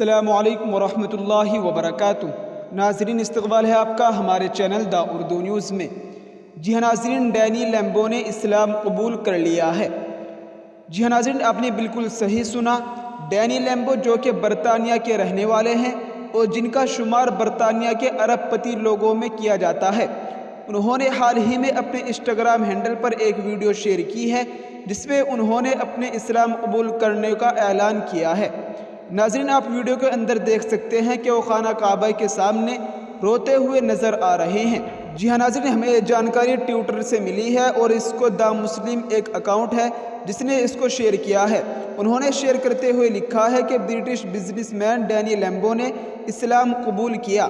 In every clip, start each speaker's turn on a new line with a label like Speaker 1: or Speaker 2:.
Speaker 1: السلام علیکم ورحمۃ اللہ وبرکاتہ۔ ناظرین، استقبال ہے آپ کا ہمارے چینل دا اردو نیوز میں۔ جی ہاں ناظرین، ڈینی لیمبو نے اسلام قبول کر لیا ہے۔ جی ہاں ناظرین، آپ نے بالکل صحیح سنا۔ ڈینی لیمبو جو کہ برطانیہ کے رہنے والے ہیں اور جن کا شمار برطانیہ کے ارب پتی لوگوں میں کیا جاتا ہے، انہوں نے حال ہی میں اپنے انسٹاگرام ہینڈل پر ایک ویڈیو شیئر کی ہے جس میں انہوں نے اپنے اسلام قبول کرنے کا اعلان کیا ہے۔ ناظرین، آپ ویڈیو کے اندر دیکھ سکتے ہیں کہ وہ خانہ کعبہ کے سامنے روتے ہوئے نظر آ رہے ہیں۔ جی ہاں ناظرین، ہمیں یہ جانکاری ٹویٹر سے ملی ہے اور اس کو دا مسلم ایک اکاؤنٹ ہے جس نے اس کو شیئر کیا ہے۔ انہوں نے شیئر کرتے ہوئے لکھا ہے کہ برٹش بزنس مین ڈینی لیمبو نے اسلام قبول کیا۔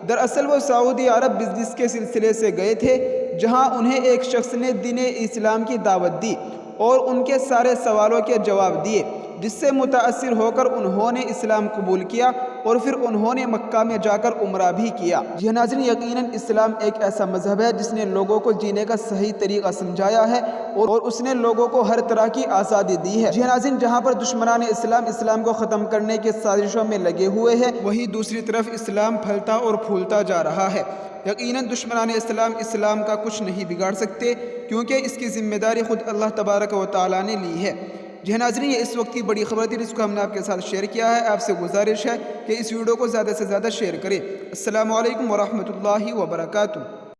Speaker 1: دراصل وہ سعودی عرب بزنس کے سلسلے سے گئے تھے جہاں انہیں ایک شخص نے دین اسلام کی دعوت دی اور ان کے سارے سوالوں کے جواب دیے، جس سے متاثر ہو کر انہوں نے اسلام قبول کیا اور پھر انہوں نے مکہ میں جا کر عمرہ بھی کیا۔ جی ہاں ناظرین، یقیناً اسلام ایک ایسا مذہب ہے جس نے لوگوں کو جینے کا صحیح طریقہ سمجھایا ہے اور اس نے لوگوں کو ہر طرح کی آزادی دی ہے۔ جی ہاں ناظرین، جہاں پر دشمنان اسلام کو ختم کرنے کی سازشوں میں لگے ہوئے ہیں، وہیں دوسری طرف اسلام پھلتا اور پھولتا جا رہا ہے۔ یقیناً دشمنان اسلام کا کچھ نہیں بگاڑ سکتے، کیونکہ اس کی ذمہ داری خود اللہ تبارک و تعالیٰ نے لی ہے۔ جی ہاں ناظرین، یہ اس وقت کی بڑی خبر تھی جس کو ہم نے آپ کے ساتھ شیئر کیا ہے۔ آپ سے گزارش ہے کہ اس ویڈیو کو زیادہ سے زیادہ شیئر کریں۔ السلام علیکم ورحمۃ اللہ وبرکاتہ۔